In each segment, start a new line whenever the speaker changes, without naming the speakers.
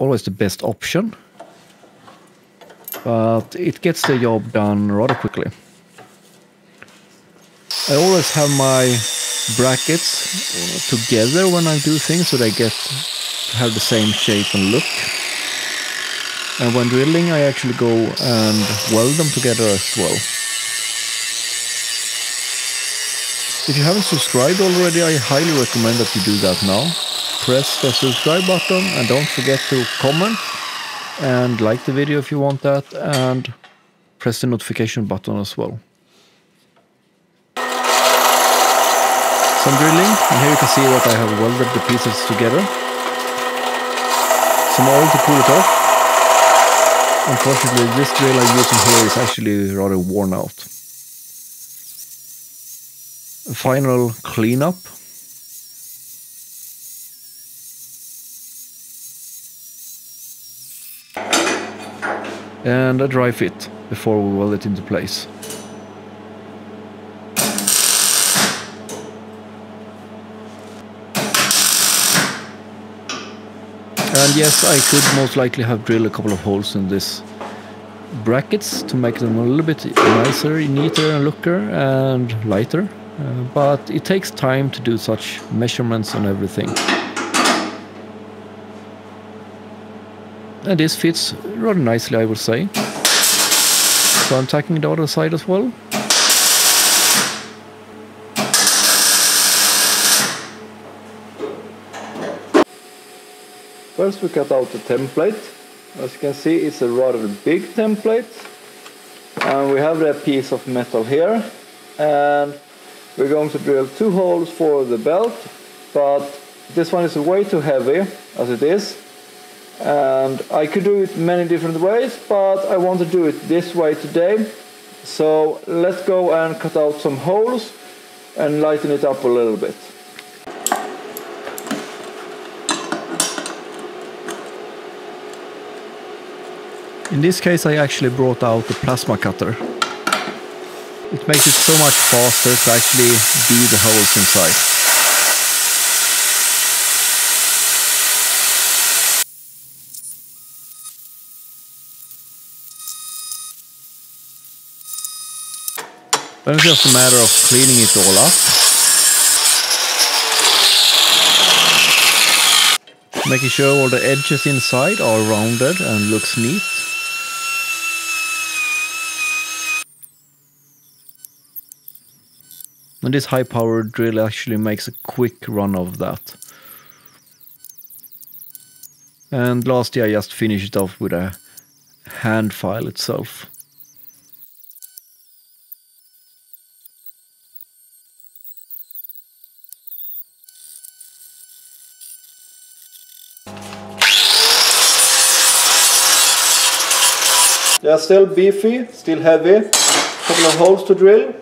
always the best option, but it gets the job done rather quickly. I always have my brackets together when I do things, so they get to have the same shape and look. And when drilling, I actually go and weld them together as well. If you haven't subscribed already, I highly recommend that you do that now. Press the subscribe button and don't forget to comment and like the video if you want that, and press the notification button as well. Some drilling, and here you can see that I have welded the pieces together. Some oil to cool it off. Unfortunately, this drill I'm using here is actually rather worn out. A final cleanup. And a dry fit before we weld it into place. And yes, I could most likely have drilled a couple of holes in this brackets to make them a little bit nicer, neater and looker and lighter, but it takes time to do such measurements and everything. And this fits rather nicely, I would say. So I'm tacking the other side as well. First we cut out the template. As you can see, it's a rather big template. And we have that piece of metal here. And we're going to drill 2 holes for the belt. But this one is way too heavy, as it is. And I could do it many different ways, but I want to do it this way today. So let's go and cut out some holes and lighten it up a little bit. In this case I actually brought out the plasma cutter. It makes it so much faster to actually bead the holes inside. Then it's just a matter of cleaning it all up. Making sure all the edges inside are rounded and looks neat. And this high-powered drill actually makes a quick run of that. And lastly I just finish it off with a hand file itself. They are still beefy, still heavy, couple of holes to drill.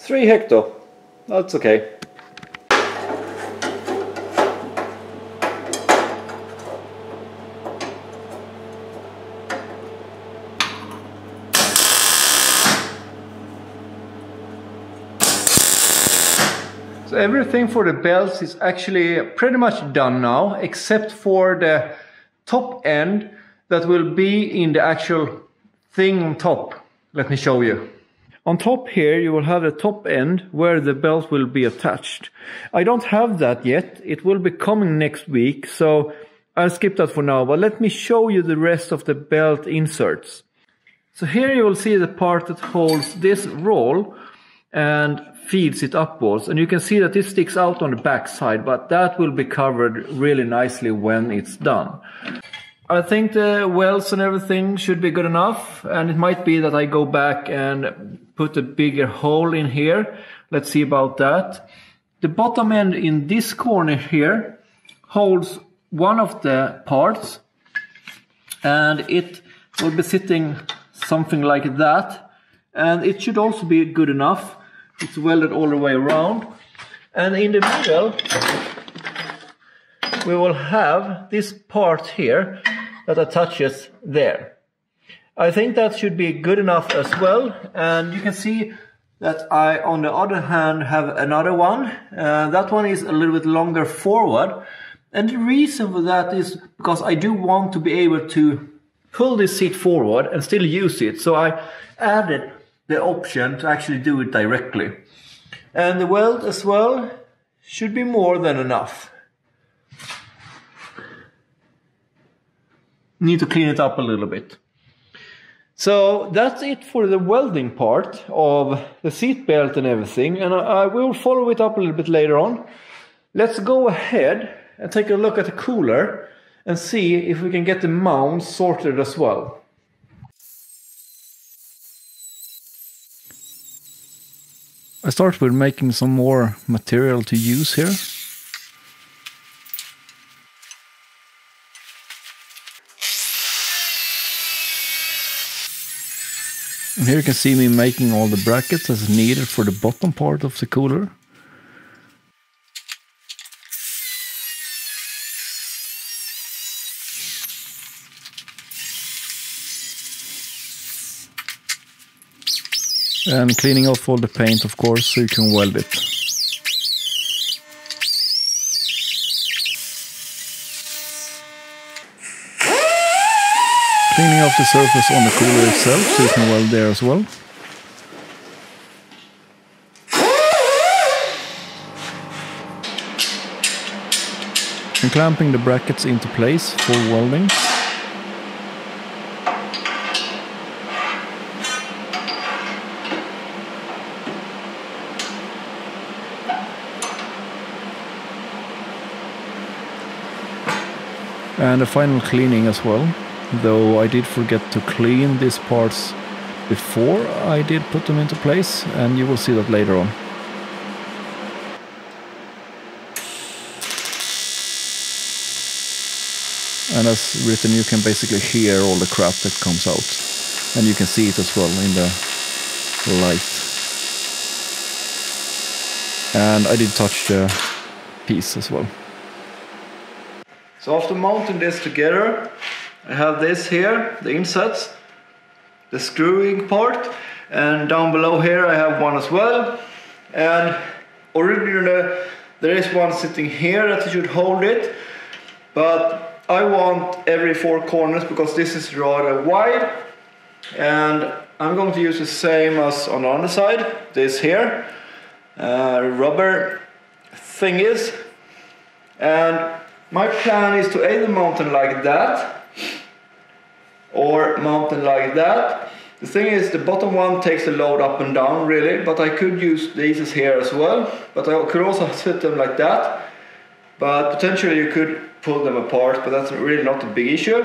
Three hecto, that's okay. So everything for the belts is actually pretty much done now, except for the top end that will be in the actual thing on top. Let me show you. On top here you will have the top end where the belt will be attached. I don't have that yet, it will be coming next week, so I'll skip that for now, but let me show you the rest of the belt inserts. So here you will see the part that holds this roll and feeds it upwards, and you can see that this sticks out on the back side, but that will be covered really nicely when it's done. I think the welds and everything should be good enough, and it might be that I go back and put a bigger hole in here. Let's see about that. The bottom end in this corner here holds one of the parts, and it will be sitting something like that, and it should also be good enough. It's welded all the way around, and in the middle we will have this part here that attaches there. I think that should be good enough as well, and you can see that I, on the other hand, have another one. That one is a little bit longer forward, and the reason for that is because I do want to be able to pull this seat forward and still use it, so I added the option to actually do it directly. And the weld as well should be more than enough. Need to clean it up a little bit. So that's it for the welding part of the seat belt and everything, and I will follow it up a little bit later on. Let's go ahead and take a look at the cooler and see if we can get the mounts sorted as well. I start with making some more material to use here. And here you can see me making all the brackets as needed for the bottom part of the cooler. And cleaning off all the paint, of course, so you can weld it. Cleaning off the surface on the cooler itself, so you can weld there as well. And clamping the brackets into place for welding. And a final cleaning as well, though I did forget to clean these parts before I did put them into place, and you will see that later on. And as written, you can basically hear all the crap that comes out, and you can see it as well in the light. And I did touch the piece as well. So after mounting this together, I have this here, the insets, the screwing part, and down below here I have one as well. And originally there is one sitting here that should hold it, but I want every four corners because this is rather wide, and I'm going to use the same as on the underside, this here, rubber thingies. And my plan is to either mount them like that or mount them like that. The thing is, the bottom one takes the load up and down really, but I could use these here as well, but I could also sit them like that. But potentially you could pull them apart, but that's really not a big issue.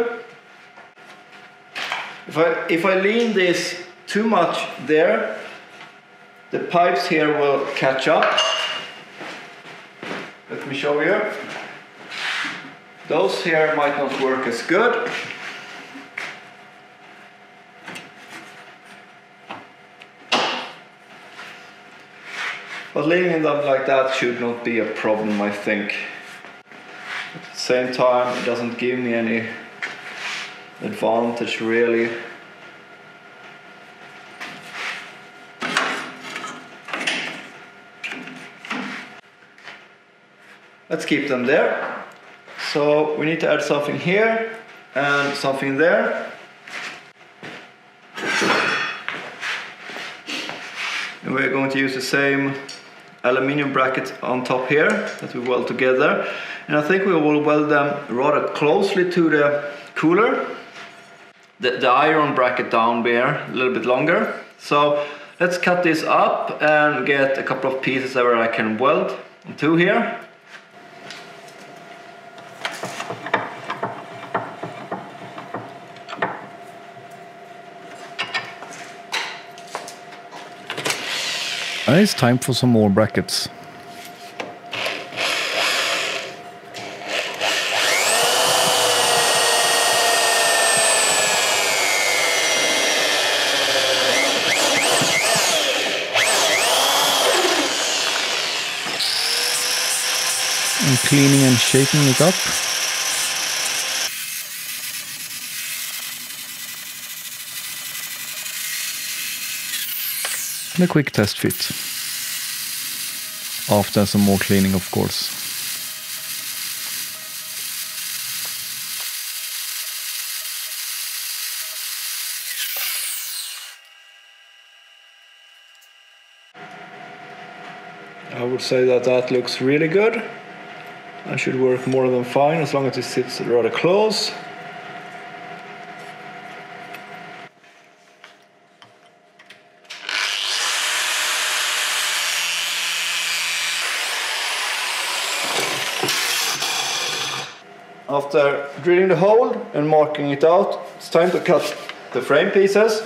If I lean this too much there, the pipes here will catch up. Let me show you. Those here might not work as good. But leaning them like that should not be a problem, I think. At the same time, it doesn't give me any advantage really. Let's keep them there. So we need to add something here and something there. And we're going to use the same aluminium brackets on top here that we weld together. And I think we will weld them rather closely to the cooler. The iron bracket down there a little bit longer. So let's cut this up and get a couple of pieces where I can weld onto here. And it's time for some more brackets. cleaning and shaping it up. And a quick test fit. After some more cleaning, of course. I would say that that looks really good. I should work more than fine as long as it sits rather close. After drilling the hole and marking it out, it's time to cut the frame pieces.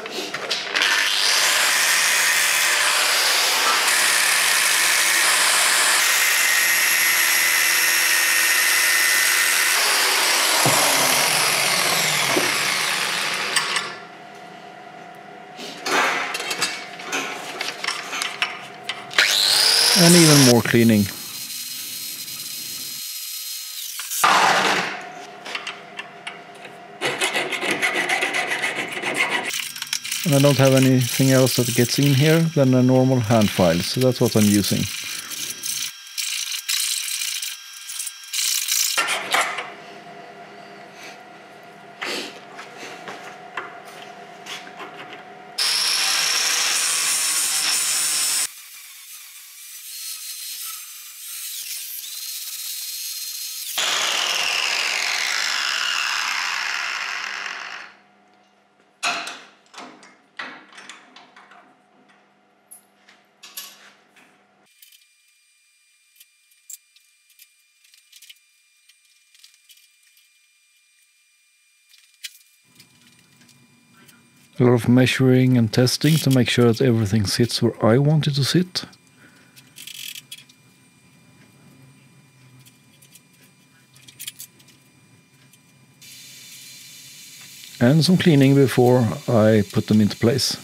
And even more cleaning. And I don't have anything else that gets in here than a normal hand file, so that's what I'm using. A lot of measuring and testing to make sure that everything sits where I want it to sit. And some cleaning before I put them into place.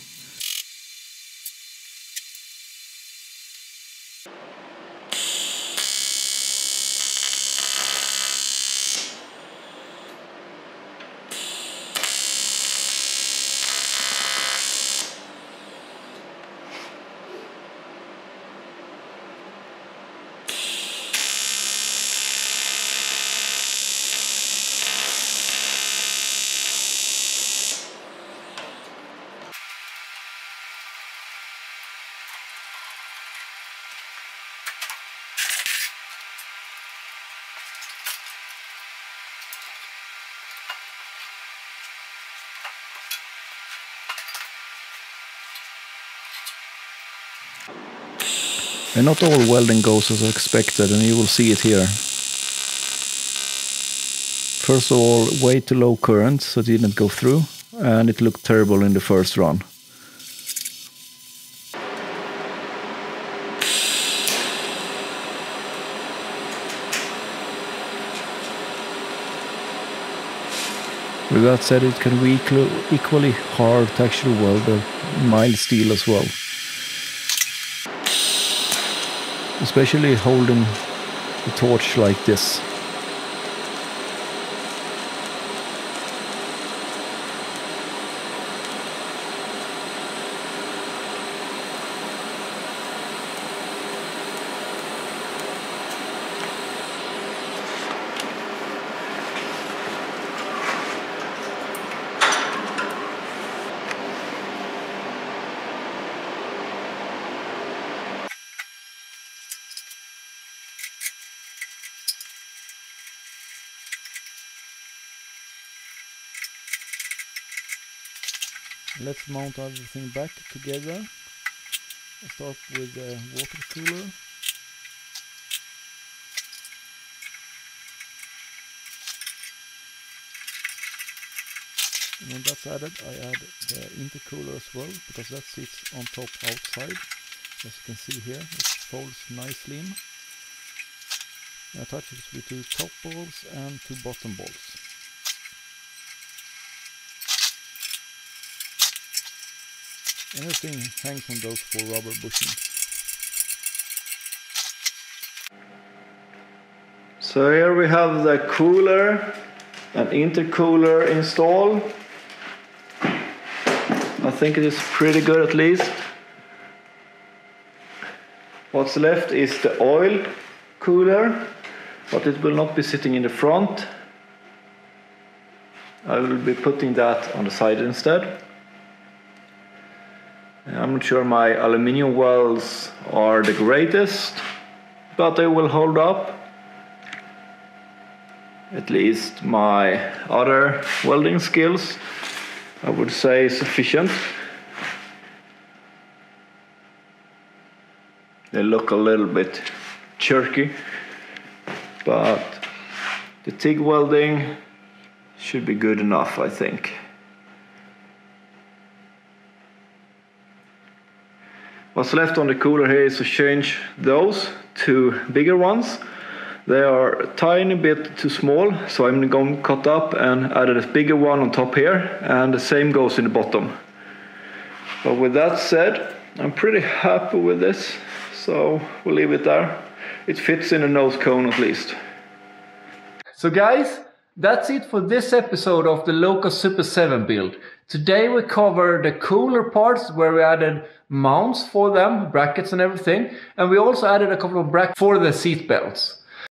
And not all welding goes as expected, and you will see it here. First of all, way too low current, so it didn't go through, and it looked terrible in the first run. With that said, it can be equally hard to actually weld a mild steel as well. Especially holding the torch like this. Let's mount everything back together. I'll start with the water cooler. And when that's added, I add the intercooler as well, because that sits on top outside. As you can see here, it folds nicely in. I attach it with 2 top balls and 2 bottom balls. Everything hangs on those 4 rubber bushings. So here we have the cooler and intercooler installed. I think it is pretty good at least. What's left is the oil cooler, but it will not be sitting in the front. I will be putting that on the side instead. I'm not sure my aluminium welds are the greatest, but they will hold up. At least my other welding skills, I would say, sufficient. They look a little bit jerky, but the TIG welding should be good enough, I think. What's left on the cooler here is to change those to bigger ones. They are a tiny bit too small, so I'm going to cut up and add a bigger one on top here, and the same goes in the bottom. But with that said, I'm pretty happy with this, so we'll leave it there. It fits in the nose cone at least. So guys, that's it for this episode of the Locost Super 7 build. Today we cover the cooler parts where we added mounts for them, brackets and everything, and we also added a couple of brackets for the seat belts.